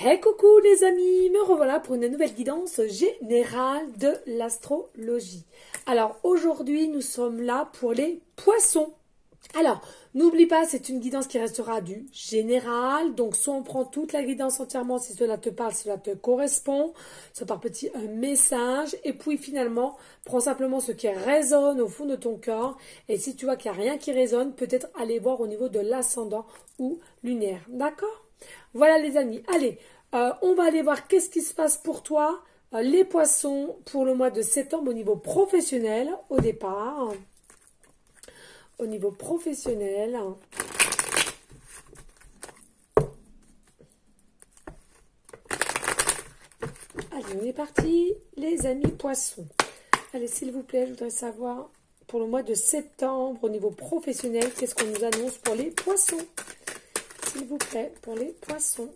Hey coucou les amis, me revoilà pour une nouvelle guidance générale de l'astrologie. Alors aujourd'hui nous sommes là pour les poissons. Alors n'oublie pas, c'est une guidance qui restera du général, donc soit on prend toute la guidance entièrement si cela te parle, si cela te correspond, soit par petit message, et puis finalement prends simplement ce qui résonne au fond de ton corps, et si tu vois qu'il n'y a rien qui résonne, peut-être aller voir au niveau de l'ascendant ou lunaire, d'accord? Voilà les amis, allez, on va aller voir qu'est-ce qui se passe pour toi, les poissons, pour le mois de septembre au niveau professionnel, au départ. Au niveau professionnel. Allez, on est parti, les amis poissons. Allez, s'il vous plaît, je voudrais savoir, pour le mois de septembre, au niveau professionnel, qu'est-ce qu'on nous annonce pour les poissons? S'il vous plaît, pour les poissons.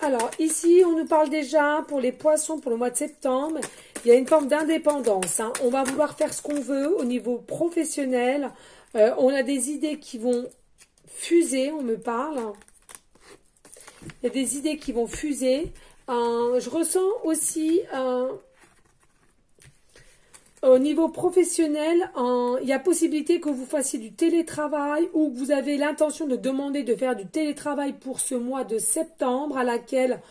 Alors, ici, on nous parle déjà, pour les poissons, pour le mois de septembre, il y a une forme d'indépendance. Hein. On va vouloir faire ce qu'on veut au niveau professionnel. On a des idées qui vont fuser, on me parle. Il y a des idées qui vont fuser. Je ressens aussi... au niveau professionnel, il y a possibilité que vous fassiez du télétravail ou que vous avez l'intention de demander de faire du télétravail pour ce mois de septembre à laquelle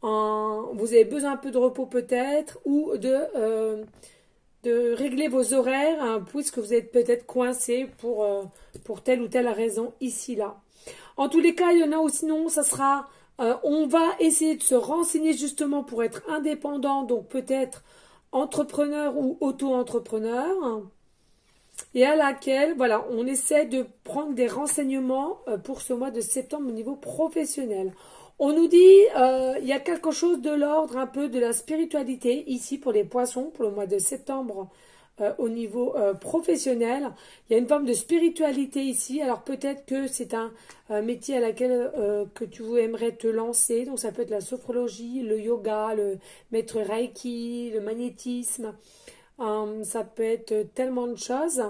vous avez besoin un peu de repos peut-être ou de régler vos horaires hein, puisque vous êtes peut-être coincé pour telle ou telle raison ici là. En tous les cas, il y en a ou sinon ça sera... on va essayer de se renseigner justement pour être indépendant, donc peut-être entrepreneur ou auto-entrepreneur, et à laquelle, voilà, on essaie de prendre des renseignements pour ce mois de septembre au niveau professionnel. On nous dit, il y a quelque chose de l'ordre un peu de la spiritualité ici pour les poissons, pour le mois de septembre au niveau professionnel. Il y a une forme de spiritualité ici. Alors peut-être que c'est un métier à laquelle que tu aimerais te lancer. Donc ça peut être la sophrologie, le yoga, le maître Reiki, le magnétisme. Ça peut être tellement de choses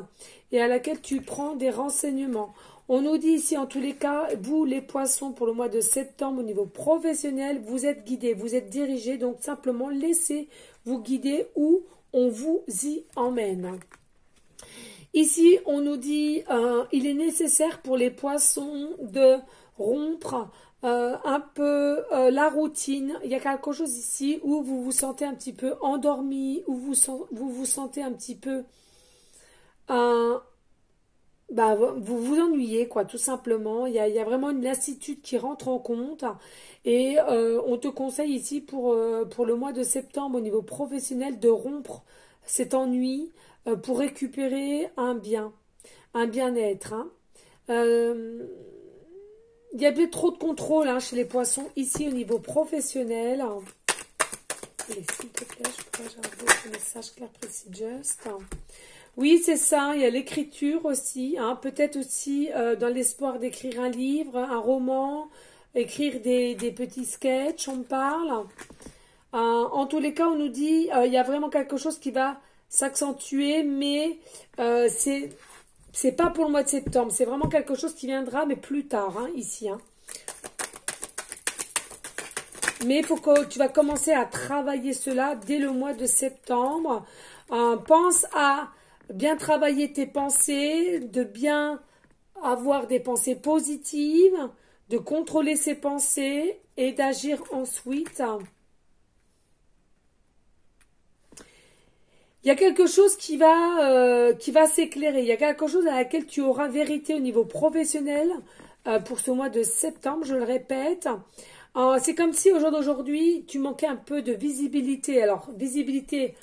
et à laquelle tu prends des renseignements. On nous dit ici en tous les cas, vous les poissons pour le mois de septembre au niveau professionnel, vous êtes guidés, vous êtes dirigés. Donc simplement laissez-vous guider où on vous y emmène. Ici, on nous dit il est nécessaire pour les poissons de rompre un peu la routine. Il y a quelque chose ici où vous vous sentez un petit peu endormi, où vous vous sentez un petit peu... vous vous ennuyez, quoi, tout simplement. Il y a vraiment une lassitude qui rentre en compte. Et on te conseille ici pour le mois de septembre au niveau professionnel de rompre cet ennui pour récupérer un bien-être. Hein. Il y a peut-être trop de contrôle hein, chez les poissons ici au niveau professionnel. Allez, s'il te plaît, je pourrais avoir un message clair, précis, juste. Oui, c'est ça, il y a l'écriture aussi, hein, peut-être aussi dans l'espoir d'écrire un livre, un roman, écrire des petits sketchs, on parle. En tous les cas, on nous dit il y a vraiment quelque chose qui va s'accentuer, mais c'est pas pour le mois de septembre, c'est vraiment quelque chose qui viendra, mais plus tard, hein, ici. Hein. Mais il faut que tu vas commencer à travailler cela dès le mois de septembre. Pense à bien travailler tes pensées, de bien avoir des pensées positives, de contrôler ses pensées et d'agir ensuite. Il y a quelque chose qui va s'éclairer. Il y a quelque chose à laquelle tu auras vérité au niveau professionnel pour ce mois de septembre, je le répète. C'est comme si au jour d'aujourd'hui, tu manquais un peu de visibilité. Alors, visibilité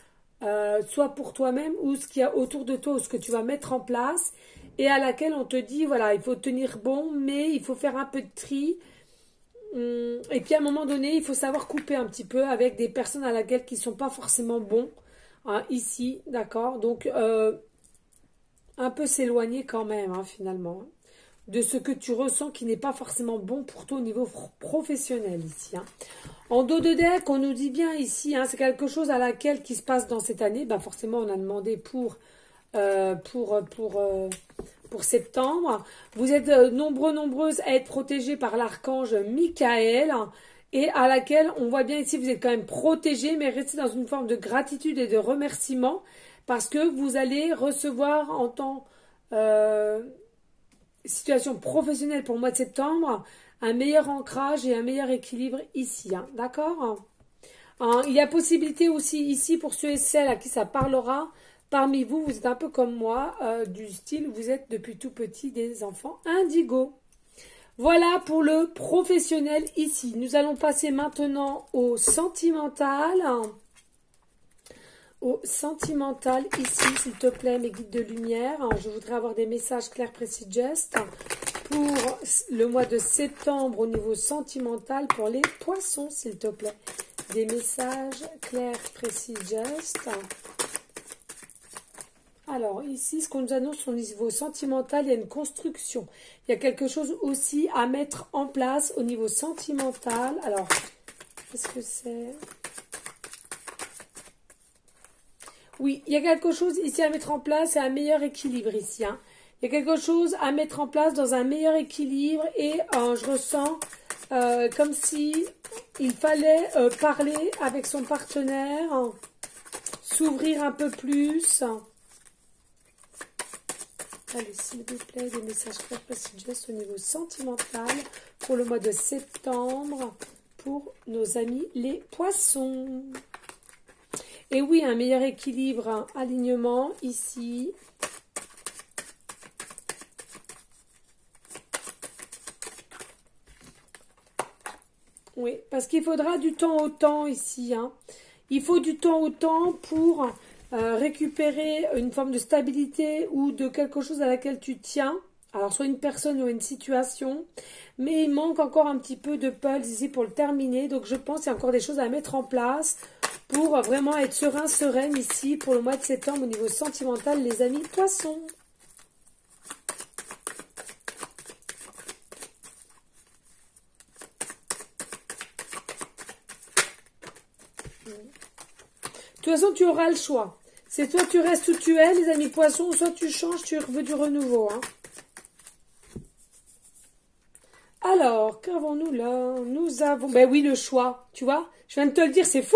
soit pour toi-même ou ce qu'il y a autour de toi ou ce que tu vas mettre en place et à laquelle on te dit, voilà, il faut tenir bon, mais il faut faire un peu de tri. Et puis à un moment donné, il faut savoir couper un petit peu avec des personnes à laquelle qui ne sont pas forcément bons. Hein, ici, d'accord, donc un peu s'éloigner quand même, hein, finalement, hein, de ce que tu ressens qui n'est pas forcément bon pour toi au niveau professionnel ici. Hein. En dos de deck, on nous dit bien ici, hein, c'est quelque chose à laquelle qui se passe dans cette année. Ben forcément, on a demandé pour septembre. Vous êtes nombreuses à être protégés par l'archange Michael et à laquelle on voit bien ici, vous êtes quand même protégé, mais restez dans une forme de gratitude et de remerciement parce que vous allez recevoir en tant situation professionnelle pour le mois de septembre un meilleur ancrage et un meilleur équilibre ici, hein, d'accord? Il y a possibilité aussi ici pour ceux et celles à qui ça parlera. Parmi vous, vous êtes un peu comme moi, du style, vous êtes depuis tout petit des enfants indigo. Voilà pour le professionnel ici. Nous allons passer maintenant au sentimental. Au sentimental ici, s'il te plaît, mes guides de lumière. Je voudrais avoir des messages clairs, précis, just pour le mois de septembre au niveau sentimental pour les poissons, s'il te plaît. Des messages clairs, précis, just. Alors, ici, ce qu'on nous annonce au niveau sentimental, il y a une construction. Il y a quelque chose aussi à mettre en place au niveau sentimental. Alors, qu'est-ce que c'est? Oui, il y a quelque chose ici à mettre en place et un meilleur équilibre ici. Hein. Il y a quelque chose à mettre en place dans un meilleur équilibre et je ressens comme si il fallait parler avec son partenaire, s'ouvrir un peu plus. Allez, s'il vous plaît, des messages clairs, précis, juste au niveau sentimental pour le mois de septembre pour nos amis les poissons. Et oui, un meilleur équilibre, un alignement ici. Oui, parce qu'il faudra du temps au temps ici. Hein. Il faut du temps au temps pour récupérer une forme de stabilité ou de quelque chose à laquelle tu tiens. Alors, soit une personne ou une situation. Mais il manque encore un petit peu de pulse ici pour le terminer. Donc, je pense qu'il y a encore des choses à mettre en place pour vraiment être serein, sereine ici pour le mois de septembre au niveau sentimental, les amis poissons. De toute façon, tu auras le choix. C'est soit tu restes où tu es, les amis poissons, soit tu changes, tu veux du renouveau. Hein. Alors, qu'avons-nous là? Nous avons... Ben oui, le choix, tu vois. Je viens de te le dire, c'est fou.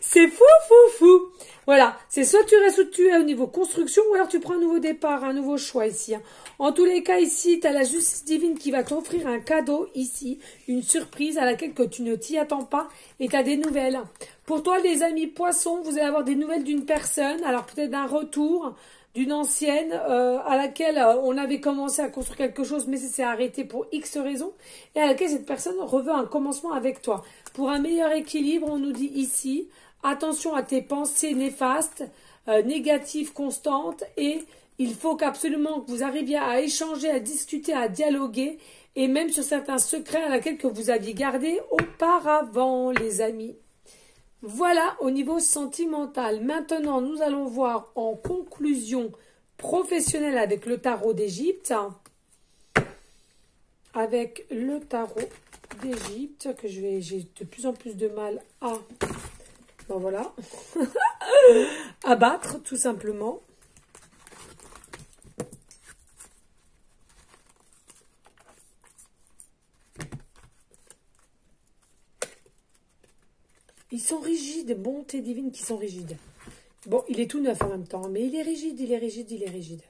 C'est fou, fou, fou. Voilà, c'est soit tu restes où tu es au niveau construction, ou alors tu prends un nouveau départ, un nouveau choix ici. Hein. En tous les cas, ici, tu as la justice divine qui va t'offrir un cadeau ici, une surprise à laquelle que tu ne t'y attends pas, et tu as des nouvelles. Pour toi, les amis poissons, vous allez avoir des nouvelles d'une personne, alors peut-être d'un retour, d'une ancienne à laquelle on avait commencé à construire quelque chose, mais ça s'est arrêté pour X raisons, et à laquelle cette personne reveut un commencement avec toi. Pour un meilleur équilibre, on nous dit ici, attention à tes pensées néfastes, négatives constantes, et il faut qu'absolument que vous arriviez à échanger, à discuter, à dialoguer, et même sur certains secrets à laquelle que vous aviez gardé auparavant, les amis. Voilà au niveau sentimental. Maintenant, nous allons voir en conclusion professionnelle avec le tarot d'Égypte. Avec le tarot d'Égypte que j'ai de plus en plus de mal à... Ben voilà. Abattre, tout simplement. Ils sont rigides, bonté divine qui sont rigides. Bon, il est tout neuf en même temps, mais il est rigide, il est rigide, il est rigide.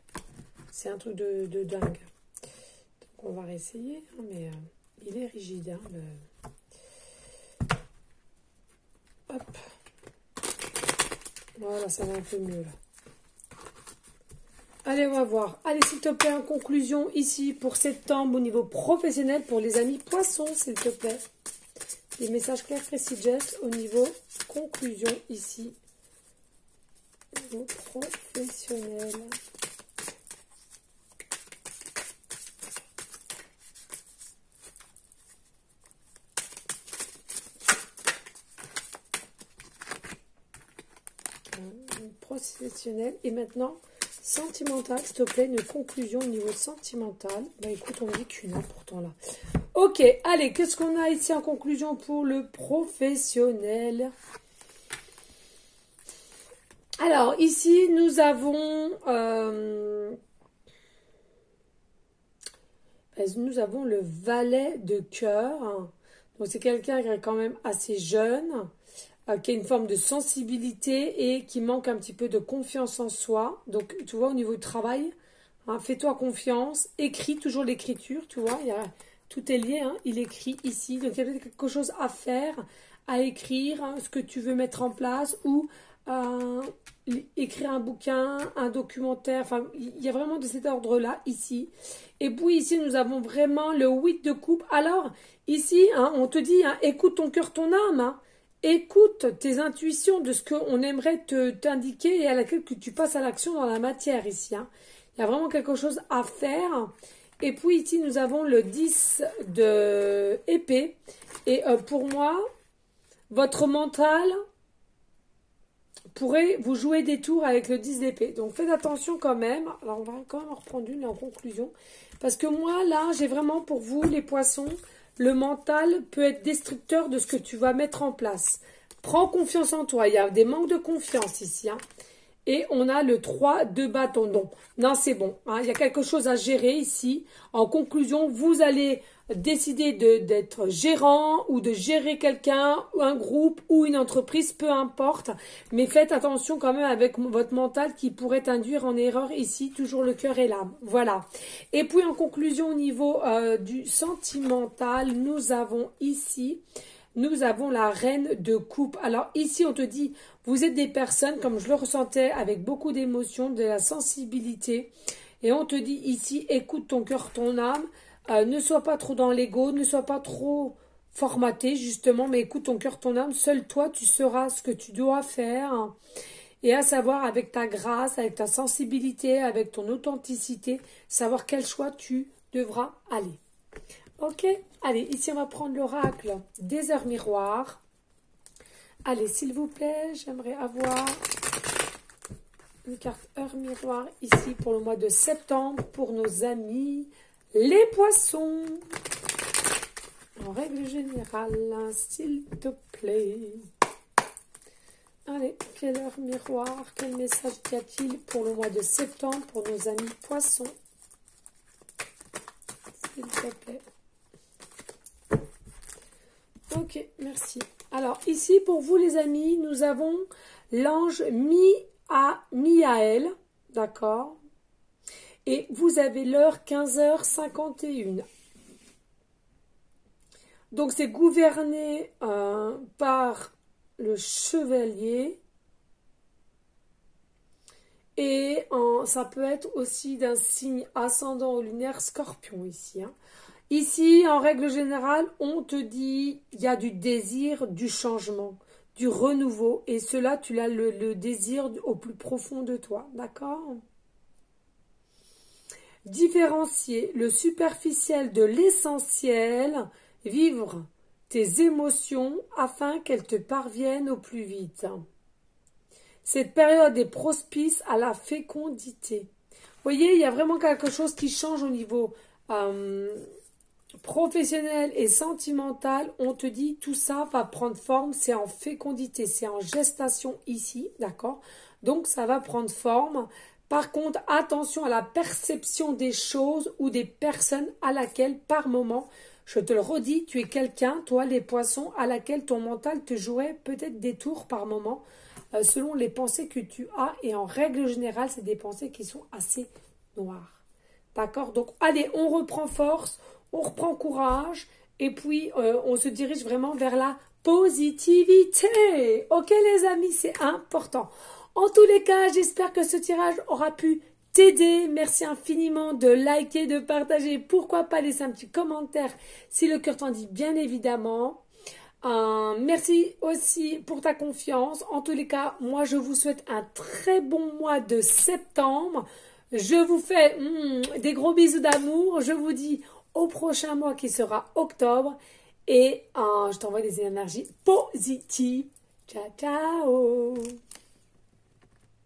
C'est un truc de dingue. Donc on va réessayer, hein, mais il est rigide. Hein, Hop. Voilà, ça va un peu mieux là. Allez, on va voir. Allez, s'il te plaît, en conclusion, ici, pour septembre, au niveau professionnel, pour les amis poissons, s'il te plaît. Des messages clairs, précis, just, au niveau conclusion, ici. Au niveau professionnel. Professionnel. Et maintenant, sentimental, s'il te plaît, une conclusion au niveau sentimental. Bah écoute, on me dit qu'une, hein, pourtant là. Ok, allez, qu'est-ce qu'on a ici en conclusion pour le professionnel? Alors, ici, nous avons le valet de cœur. Donc c'est quelqu'un qui est quand même assez jeune, qui a une forme de sensibilité et qui manque un petit peu de confiance en soi. Donc tu vois, au niveau du travail, hein, fais-toi confiance, écris toujours l'écriture, tu vois, tout est lié, hein, il écrit ici. Donc il y a peut-être quelque chose à faire, à écrire, hein, ce que tu veux mettre en place ou écrire un bouquin, un documentaire, enfin, il y a vraiment de cet ordre-là, ici. Et puis ici, nous avons vraiment le 8 de coupe. Alors, ici, hein, on te dit, hein, écoute ton cœur, ton âme, hein, écoute tes intuitions de ce qu'on aimerait t'indiquer et à laquelle que tu passes à l'action dans la matière, ici. Hein. Il y a vraiment quelque chose à faire. Et puis ici, nous avons le 10 de épée. Et pour moi, votre mental pourrait vous jouer des tours avec le 10 d'épée. Donc faites attention quand même. Alors on va quand même en reprendre une en conclusion. Parce que moi là, j'ai vraiment pour vous les poissons, le mental peut être destructeur de ce que tu vas mettre en place. Prends confiance en toi. Il y a des manques de confiance ici. Hein. Et on a le 3 de bâton. Non, c'est bon. Hein. Il y a quelque chose à gérer ici. En conclusion, vous allez décider d'être gérant ou de gérer quelqu'un, ou un groupe ou une entreprise, peu importe. Mais faites attention quand même avec votre mental qui pourrait induire en erreur ici, toujours le cœur et l'âme. Voilà. Et puis en conclusion, au niveau du sentimental, nous avons ici... Nous avons la reine de coupe. Alors ici, on te dit, vous êtes des personnes, comme je le ressentais, avec beaucoup d'émotions, de la sensibilité. Et on te dit ici, écoute ton cœur, ton âme. Ne sois pas trop dans l'ego, ne sois pas trop formaté, justement. Mais écoute ton cœur, ton âme. Seul toi, tu sauras ce que tu dois faire. Et à savoir, avec ta grâce, avec ta sensibilité, avec ton authenticité, savoir quel choix tu devras aller. Ok, allez, ici on va prendre l'oracle des heures miroirs. Allez, s'il vous plaît, j'aimerais avoir une carte heure miroir ici pour le mois de septembre pour nos amis les poissons. En règle générale, s'il te plaît. Allez, quelle heure miroir, quel message y a-t-il pour le mois de septembre pour nos amis poissons? S'il te plaît. Ok, merci. Alors, ici, pour vous, les amis, nous avons l'ange Miaël, d'accord? Et vous avez l'heure 15h51. Donc, c'est gouverné par le chevalier. Et ça peut être aussi d'un signe ascendant ou lunaire scorpion ici, hein. Ici, en règle générale, on te dit il y a du désir, du changement, du renouveau. Et cela, tu as le désir au plus profond de toi. D'accord? Différencier le superficiel de l'essentiel. Vivre tes émotions afin qu'elles te parviennent au plus vite. Cette période est propice à la fécondité. Vous voyez, il y a vraiment quelque chose qui change au niveau... professionnel et sentimental, on te dit tout ça va prendre forme, c'est en fécondité, c'est en gestation ici, d'accord? Donc ça va prendre forme. Par contre, attention à la perception des choses ou des personnes à laquelle par moment, je te le redis, tu es quelqu'un, toi les poissons, à laquelle ton mental te jouerait peut-être des tours par moment, selon les pensées que tu as. Et en règle générale, c'est des pensées qui sont assez noires. D'accord? Donc allez, on reprend force. On reprend courage et puis on se dirige vraiment vers la positivité. Ok les amis, c'est important. En tous les cas, j'espère que ce tirage aura pu t'aider. Merci infiniment de liker, de partager. Pourquoi pas laisser un petit commentaire si le cœur t'en dit, bien évidemment. Merci aussi pour ta confiance. En tous les cas, moi je vous souhaite un très bon mois de septembre. Je vous fais des gros bisous d'amour. Je vous dis au prochain mois qui sera octobre. Et je t'envoie des énergies positives. Ciao, ciao!